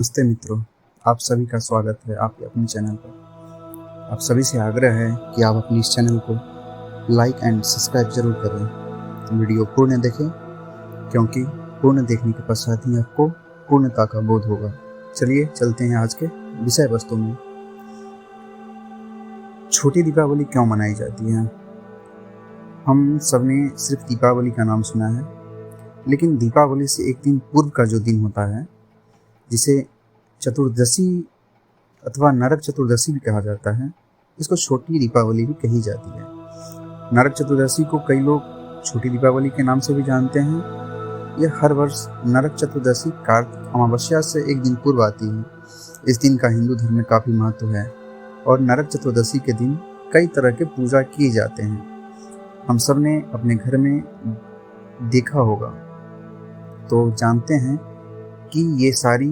नमस्ते मित्रों, आप सभी का स्वागत है आपके अपने चैनल पर। आप सभी से आग्रह है कि आप अपने इस चैनल को लाइक एंड सब्सक्राइब जरूर करें। वीडियो पूर्ण देखें क्योंकि पूर्ण देखने के पश्चात ही आपको पूर्णता का बोध होगा। चलिए चलते हैं आज के विषय वस्तु में। छोटी दीपावली क्यों मनाई जाती है? हम सबने सिर्फ दीपावली का नाम सुना है, लेकिन दीपावली से एक दिन पूर्व का जो दिन होता है, जिसे चतुर्दशी अथवा नरक चतुर्दशी भी कहा जाता है, इसको छोटी दीपावली भी कही जाती है। नरक चतुर्दशी को कई लोग छोटी दीपावली के नाम से भी जानते हैं। यह हर वर्ष नरक चतुर्दशी कार्तिक अमावस्या से एक दिन पूर्व आती है। इस दिन का हिंदू धर्म में काफ़ी महत्व है और नरक चतुर्दशी के दिन कई तरह के पूजा किए जाते हैं। हम सब ने अपने घर में देखा होगा, तो जानते हैं कि ये सारी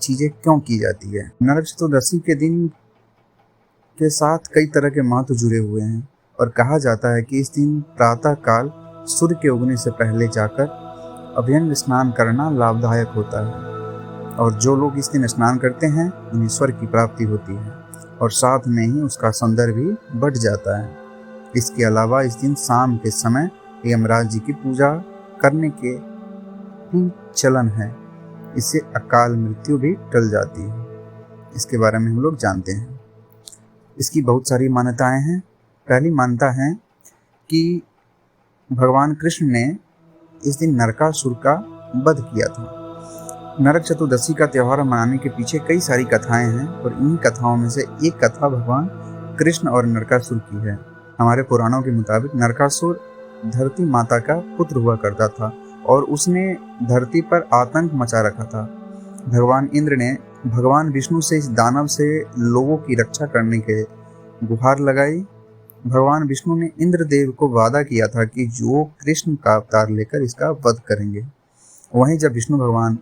चीज़ें क्यों की जाती है। नरक चतुर्दशी के दिन के साथ कई तरह के महत्व जुड़े हुए हैं और कहा जाता है कि इस दिन प्रातः काल सूर्य के उगने से पहले जाकर अभ्यंग स्नान करना लाभदायक होता है और जो लोग इस दिन स्नान करते हैं उन्हें स्वर्ग की प्राप्ति होती है और साथ में ही उसका सौंदर्य भी बढ़ जाता है। इसके अलावा इस दिन शाम के समय यमराज जी की पूजा करने के भी चलन है। इससे अकाल मृत्यु भी टल जाती है। इसके बारे में हम लोग जानते हैं। इसकी बहुत सारी मान्यताएं हैं। पहली मान्यता है कि भगवान कृष्ण ने इस दिन नरकासुर का वध किया था। नरक चतुर्दशी का त्यौहार मनाने के पीछे कई सारी कथाएं हैं और इन्हीं कथाओं में से एक कथा भगवान कृष्ण और नरकासुर की है। हमारे पुराणों के मुताबिक नरकासुर धरती माता का पुत्र हुआ करता था और उसने धरती पर आतंक मचा रखा था। भगवान इंद्र ने भगवान विष्णु से इस दानव से लोगों की रक्षा करने के गुहार लगाई। भगवान विष्णु ने इंद्रदेव को वादा किया था कि जो कृष्ण का अवतार लेकर इसका वध करेंगे। वहीं जब विष्णु भगवान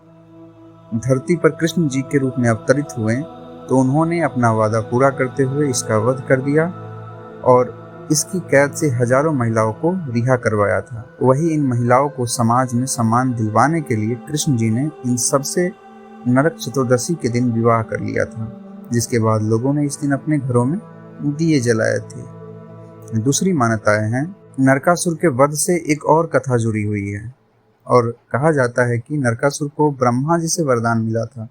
धरती पर कृष्ण जी के रूप में अवतरित हुए तो उन्होंने अपना वादा पूरा करते हुए इसका वध कर दिया और इसकी कैद से हजारों महिलाओं को रिहा करवाया था। वही इन महिलाओं को समाज में सम्मान दिलवाने के लिए कृष्ण जी ने इन सबसे नरक चतुर्दशी के दिन विवाह कर लिया था, जिसके बाद लोगों ने इस दिन अपने घरों में दिए जलाए थे। दूसरी मान्यताएं हैं, नरकासुर के वध से एक और कथा जुड़ी हुई है और कहा जाता है कि नरकासुर को ब्रह्मा जी से वरदान मिला था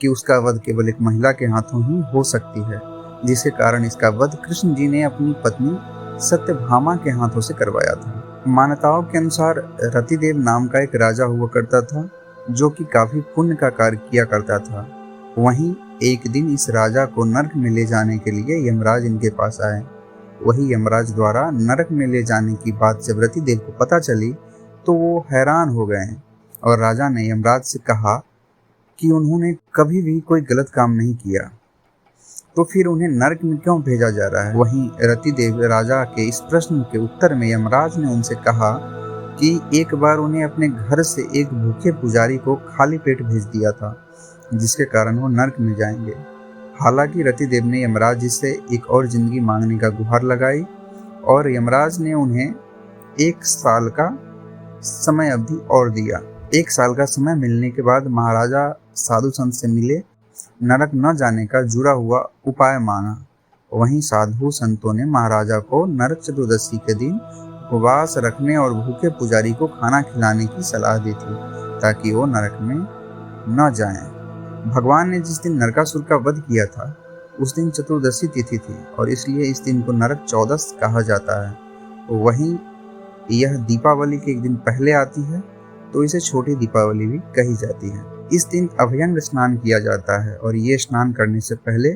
कि उसका वध केवल एक महिला के हाथों ही हो सकती है, जिसके कारण इसका वध कृष्ण जी ने अपनी पत्नी सत्यभामा के हाथों से करवाया था। मान्यताओं के अनुसार रतिदेव नाम का एक राजा हुआ करता था जो कि काफी पुण्य का कार्य किया करता था। वहीं एक दिन इस राजा को नरक में ले जाने के लिए यमराज इनके पास आए। वही यमराज द्वारा नरक में ले जाने की बात जब रतिदेव को पता चली तो वो हैरान हो गए और राजा ने यमराज से कहा कि उन्होंने कभी भी कोई गलत काम नहीं किया, तो फिर उन्हें नरक में क्यों भेजा जा रहा है। वहीं रतिदेव राजा के इस प्रश्न के उत्तर में यमराज ने उनसे कहा कि एक बार उन्हें अपने घर से एक भूखे पुजारी को खाली पेट भेज दिया था, जिसके कारण वो नरक में जाएंगे। हालांकि रतिदेव ने यमराज जी से एक और जिंदगी मांगने का गुहार लगाई और यमराज ने उन्हें 1 साल का समय अवधि और दिया। 1 साल का समय मिलने के बाद महाराजा साधु संत से मिले, नरक न जाने का जुड़ा हुआ उपाय मांगा। वहीं साधु संतों ने महाराजा को नरक चतुर्दशी के दिन उपवास रखने और भूखे पुजारी को खाना खिलाने की सलाह दी थी ताकि वो नरक में न जाएं। भगवान ने जिस दिन नरकासुर का वध किया था उस दिन चतुर्दशी तिथि थी और इसलिए इस दिन को नरक चौदस कहा जाता है। वहीं यह दीपावली के एक दिन पहले आती है तो इसे छोटी दीपावली भी कही जाती है। इस दिन अभ्यंग स्नान किया जाता है और ये स्नान करने से पहले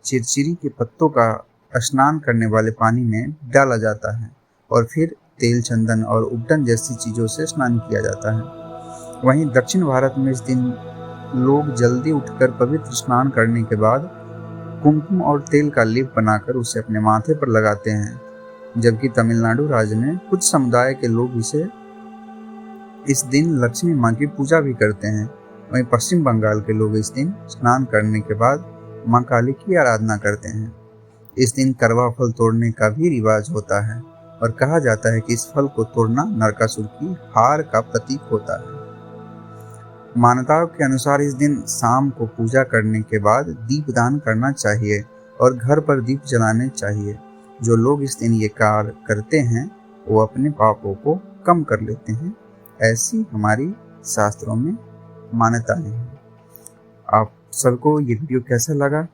चिरचिरी के पत्तों का स्नान करने वाले पानी में डाला जाता है और फिर तेल, चंदन और उबटन जैसी चीज़ों से स्नान किया जाता है। वहीं दक्षिण भारत में इस दिन लोग जल्दी उठकर पवित्र स्नान करने के बाद कुमकुम और तेल का लेप बनाकर उसे अपने माथे पर लगाते हैं, जबकि तमिलनाडु राज्य में कुछ समुदाय के लोग इस दिन लक्ष्मी माँ की पूजा भी करते हैं। वहीं पश्चिम बंगाल के लोग इस दिन स्नान करने के बाद माँ काली की आराधना करते हैं। इस दिन करवा फल तोड़ने का भी रिवाज होता है और कहा जाता है कि इस फल को तोड़ना नरकासुर की हार का प्रतीक होता है। मान्यताओं के अनुसार इस दिन शाम को पूजा करने के बाद दीपदान करना चाहिए और घर पर दीप जलाने चाहिए। जो लोग इस दिन ये कार्य करते हैं वो अपने पापों को कम कर लेते हैं। ऐसी हमारी शास्त्रों में मान्यताएं हैं। आप सबको ये वीडियो कैसा लगा